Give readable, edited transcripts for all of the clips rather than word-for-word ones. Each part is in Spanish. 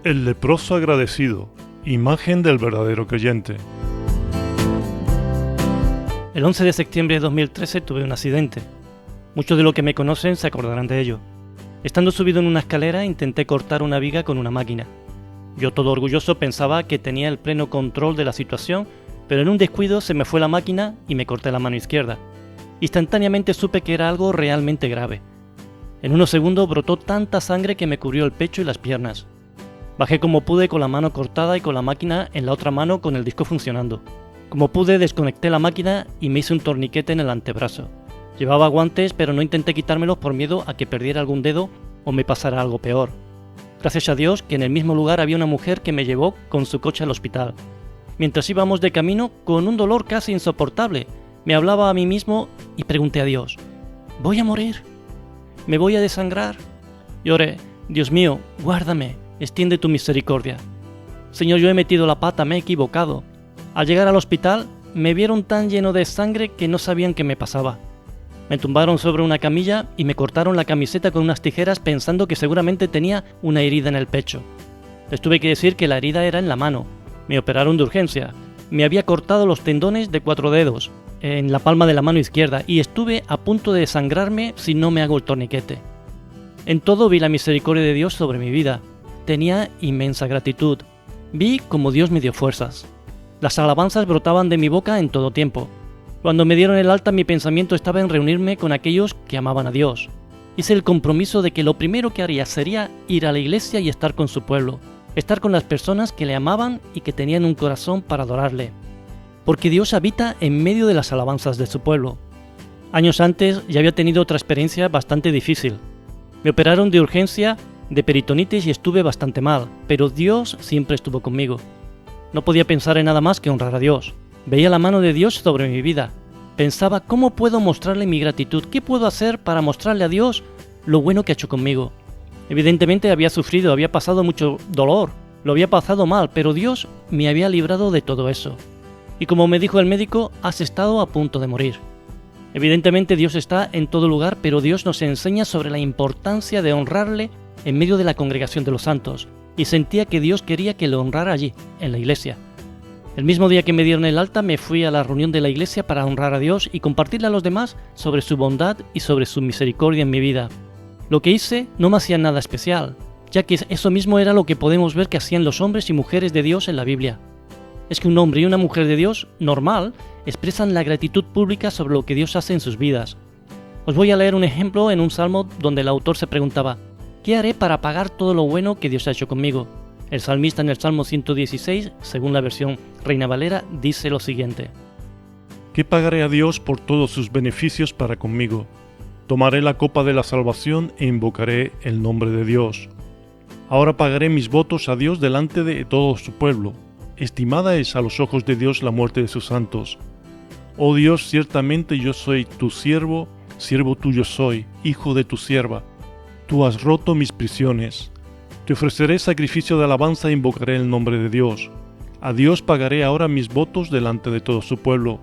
El leproso agradecido, imagen del verdadero creyente. El 11 de septiembre de 2013 tuve un accidente. Muchos de los que me conocen se acordarán de ello. Estando subido en una escalera intenté cortar una viga con una máquina. Yo, todo orgulloso, pensaba que tenía el pleno control de la situación, pero en un descuido se me fue la máquina y me corté la mano izquierda. Instantáneamente supe que era algo realmente grave. En unos segundos brotó tanta sangre que me cubrió el pecho y las piernas. Bajé como pude con la mano cortada y con la máquina en la otra mano con el disco funcionando. Como pude desconecté la máquina y me hice un torniquete en el antebrazo. Llevaba guantes, pero no intenté quitármelos por miedo a que perdiera algún dedo o me pasara algo peor. Gracias a Dios que en el mismo lugar había una mujer que me llevó con su coche al hospital. Mientras íbamos de camino, con un dolor casi insoportable, me hablaba a mí mismo y pregunté a Dios: ¿voy a morir? ¿Me voy a desangrar? Y oré: Dios mío, guárdame, extiende tu misericordia. Señor, yo he metido la pata, me he equivocado. Al llegar al hospital, me vieron tan lleno de sangre que no sabían qué me pasaba. Me tumbaron sobre una camilla y me cortaron la camiseta con unas tijeras pensando que seguramente tenía una herida en el pecho. Les tuve que decir que la herida era en la mano. Me operaron de urgencia. Me había cortado los tendones de 4 dedos, en la palma de la mano izquierda, y estuve a punto de desangrarme si no me hago el torniquete. En todo vi la misericordia de Dios sobre mi vida. Tenía inmensa gratitud. Vi como Dios me dio fuerzas. Las alabanzas brotaban de mi boca en todo tiempo. Cuando me dieron el alta, mi pensamiento estaba en reunirme con aquellos que amaban a Dios. Hice el compromiso de que lo primero que haría sería ir a la iglesia y estar con su pueblo, estar con las personas que le amaban y que tenían un corazón para adorarle. Porque Dios habita en medio de las alabanzas de su pueblo. Años antes ya había tenido otra experiencia bastante difícil. Me operaron de urgencia de peritonitis y estuve bastante mal, pero Dios siempre estuvo conmigo. No podía pensar en nada más que honrar a Dios. Veía la mano de Dios sobre mi vida. Pensaba: ¿cómo puedo mostrarle mi gratitud? ¿Qué puedo hacer para mostrarle a Dios lo bueno que ha hecho conmigo? Evidentemente había sufrido, había pasado mucho dolor, lo había pasado mal, pero Dios me había librado de todo eso. Y como me dijo el médico, has estado a punto de morir. Evidentemente Dios está en todo lugar, pero Dios nos enseña sobre la importancia de honrarle en medio de la congregación de los santos, y sentía que Dios quería que lo honrara allí, en la iglesia. El mismo día que me dieron el alta me fui a la reunión de la iglesia para honrar a Dios y compartirle a los demás sobre su bondad y sobre su misericordia en mi vida. Lo que hice no me hacía nada especial, ya que eso mismo era lo que podemos ver que hacían los hombres y mujeres de Dios en la Biblia. Es que un hombre y una mujer de Dios, normal, expresan la gratitud pública sobre lo que Dios hace en sus vidas. Os voy a leer un ejemplo en un salmo donde el autor se preguntaba: ¿qué haré para pagar todo lo bueno que Dios ha hecho conmigo? El salmista en el Salmo 116, según la versión Reina Valera, dice lo siguiente: ¿Qué pagaré a Dios por todos sus beneficios para conmigo? Tomaré la copa de la salvación e invocaré el nombre de Dios. Ahora pagaré mis votos a Dios delante de todo su pueblo. Estimada es a los ojos de Dios la muerte de sus santos. Oh Dios, ciertamente yo soy tu siervo, siervo tuyo soy, hijo de tu sierva. Tú has roto mis prisiones. Te ofreceré sacrificio de alabanza e invocaré el nombre de Dios. A Dios pagaré ahora mis votos delante de todo su pueblo,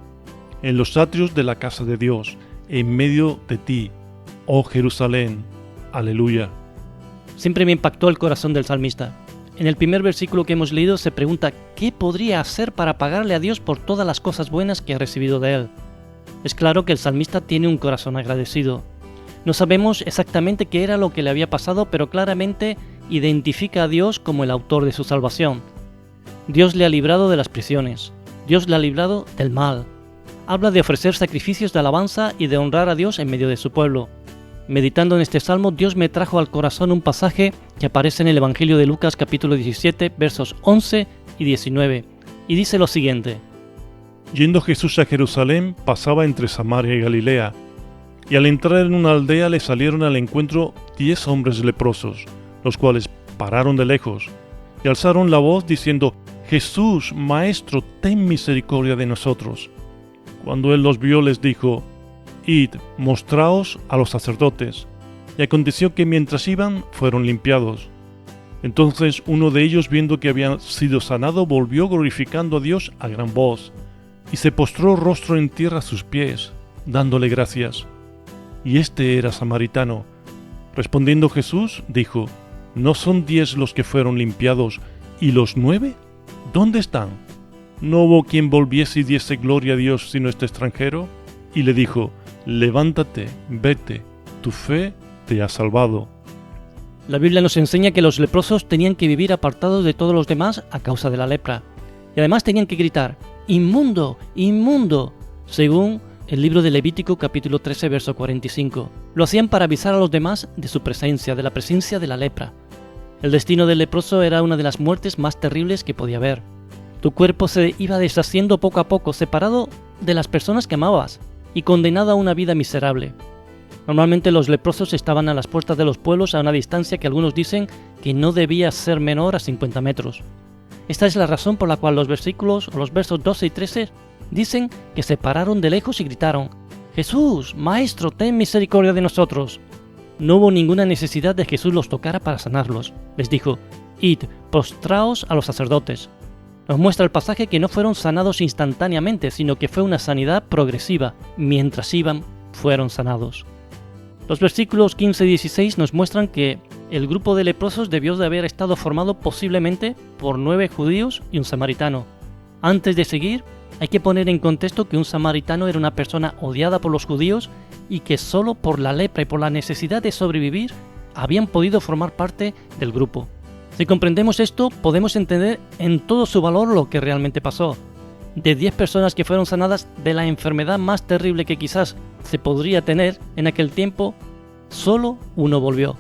en los atrios de la casa de Dios, en medio de ti, oh Jerusalén. Aleluya. Siempre me impactó el corazón del salmista. En el primer versículo que hemos leído se pregunta ¿qué podría hacer para pagarle a Dios por todas las cosas buenas que ha recibido de él? Es claro que el salmista tiene un corazón agradecido. No sabemos exactamente qué era lo que le había pasado, pero claramente identifica a Dios como el autor de su salvación. Dios le ha librado de las prisiones. Dios le ha librado del mal. Habla de ofrecer sacrificios de alabanza y de honrar a Dios en medio de su pueblo. Meditando en este salmo, Dios me trajo al corazón un pasaje que aparece en el Evangelio de Lucas capítulo 17, versos 11 y 19, y dice lo siguiente: Yendo Jesús a Jerusalén, pasaba entre Samaria y Galilea, y al entrar en una aldea le salieron al encuentro 10 hombres leprosos, los cuales pararon de lejos, y alzaron la voz diciendo: Jesús, Maestro, ten misericordia de nosotros. Cuando él los vio, les dijo: Id, mostraos a los sacerdotes. Y aconteció que mientras iban, fueron limpiados. Entonces uno de ellos, viendo que había sido sanado, volvió glorificando a Dios a gran voz, y se postró rostro en tierra a sus pies, dándole gracias. Y este era samaritano. Respondiendo Jesús, dijo: ¿No son 10 los que fueron limpiados y los 9? ¿Dónde están? ¿No hubo quien volviese y diese gloria a Dios sino este extranjero? Y le dijo, levántate, vete, tu fe te ha salvado. La Biblia nos enseña que los leprosos tenían que vivir apartados de todos los demás a causa de la lepra. Y además tenían que gritar, inmundo, inmundo, según el libro de Levítico capítulo 13 verso 45. Lo hacían para avisar a los demás de su presencia, de la presencia de la lepra. El destino del leproso era una de las muertes más terribles que podía haber. Tu cuerpo se iba deshaciendo poco a poco, separado de las personas que amabas y condenado a una vida miserable. Normalmente los leprosos estaban a las puertas de los pueblos a una distancia que algunos dicen que no debía ser menor a 50 metros. Esta es la razón por la cual los versículos o los versos 12 y 13 dicen que se pararon de lejos y gritaron, Jesús, Maestro, ten misericordia de nosotros. No hubo ninguna necesidad de que Jesús los tocara para sanarlos. Les dijo, id, postraos a los sacerdotes. Nos muestra el pasaje que no fueron sanados instantáneamente, sino que fue una sanidad progresiva. Mientras iban, fueron sanados. Los versículos 15 y 16 nos muestran que el grupo de leprosos debió de haber estado formado posiblemente por 9 judíos y un samaritano. Antes de seguir, hay que poner en contexto que un samaritano era una persona odiada por los judíos y que solo por la lepra y por la necesidad de sobrevivir habían podido formar parte del grupo. Si comprendemos esto, podemos entender en todo su valor lo que realmente pasó. De 10 personas que fueron sanadas de la enfermedad más terrible que quizás se podría tener en aquel tiempo, solo uno volvió.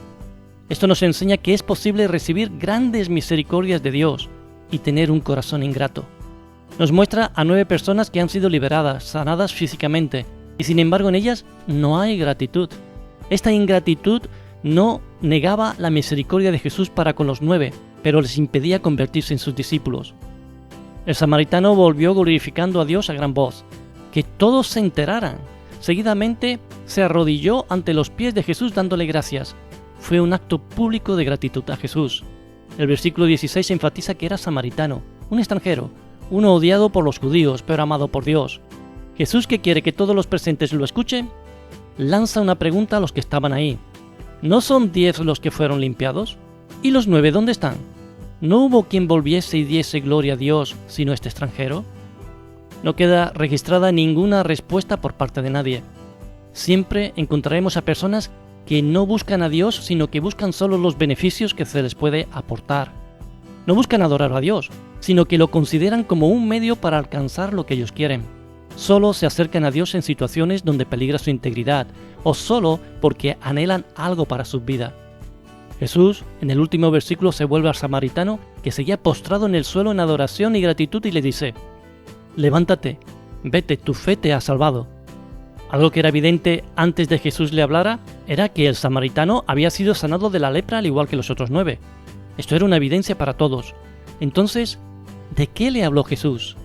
Esto nos enseña que es posible recibir grandes misericordias de Dios y tener un corazón ingrato. Nos muestra a 9 personas que han sido liberadas, sanadas físicamente, y sin embargo en ellas no hay gratitud. Esta ingratitud no negaba la misericordia de Jesús para con los 9, pero les impedía convertirse en sus discípulos. El samaritano volvió glorificando a Dios a gran voz, que todos se enteraran. Seguidamente se arrodilló ante los pies de Jesús dándole gracias. Fue un acto público de gratitud a Jesús. El versículo 16 enfatiza que era samaritano, un extranjero, uno odiado por los judíos, pero amado por Dios. Jesús, que quiere que todos los presentes lo escuchen, lanza una pregunta a los que estaban ahí. ¿No son 10 los que fueron limpiados? ¿Y los 9 dónde están? ¿No hubo quien volviese y diese gloria a Dios sino este extranjero? No queda registrada ninguna respuesta por parte de nadie. Siempre encontraremos a personas que no buscan a Dios, sino que buscan solo los beneficios que se les puede aportar. No buscan adorar a Dios, sino que lo consideran como un medio para alcanzar lo que ellos quieren. Solo se acercan a Dios en situaciones donde peligra su integridad, o solo porque anhelan algo para su vida. Jesús, en el último versículo, se vuelve al samaritano que seguía postrado en el suelo en adoración y gratitud y le dice, levántate, vete, tu fe te ha salvado. Algo que era evidente antes de Jesús le hablara era que el samaritano había sido sanado de la lepra al igual que los otros 9. Esto era una evidencia para todos. Entonces, ¿de qué le habló Jesús?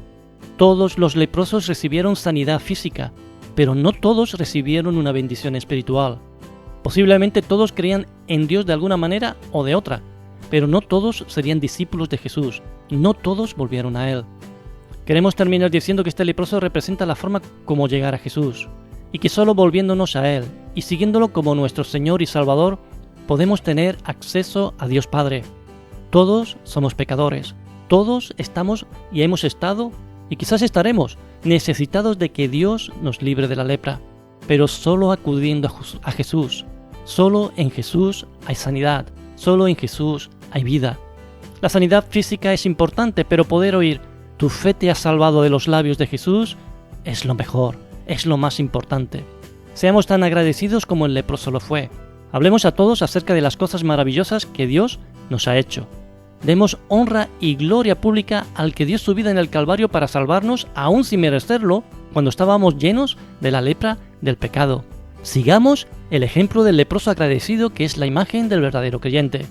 Todos los leprosos recibieron sanidad física, pero no todos recibieron una bendición espiritual. Posiblemente todos creían en Dios de alguna manera o de otra, pero no todos serían discípulos de Jesús, no todos volvieron a Él. Queremos terminar diciendo que este leproso representa la forma como llegar a Jesús, y que solo volviéndonos a Él y siguiéndolo como nuestro Señor y Salvador, podemos tener acceso a Dios Padre. Todos somos pecadores, todos estamos y hemos estado, y quizás estaremos, necesitados de que Dios nos libre de la lepra, pero solo acudiendo a Jesús. Solo en Jesús hay sanidad, solo en Jesús hay vida. La sanidad física es importante, pero poder oír tu fe te ha salvado de los labios de Jesús es lo mejor, es lo más importante. Seamos tan agradecidos como el leproso lo fue. Hablemos a todos acerca de las cosas maravillosas que Dios nos ha hecho. Demos honra y gloria pública al que dio su vida en el Calvario para salvarnos, aún sin merecerlo, cuando estábamos llenos de la lepra del pecado. Sigamos el ejemplo del leproso agradecido, que es la imagen del verdadero creyente.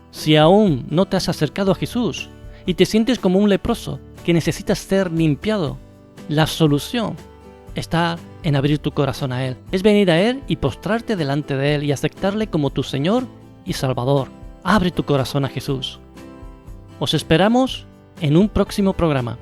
Si aún no te has acercado a Jesús y te sientes como un leproso que necesitas ser limpiado, la solución está en abrir tu corazón a Él. Es venir a Él y postrarte delante de Él y aceptarle como tu Señor y Salvador. Abre tu corazón a Jesús. Os esperamos en un próximo programa.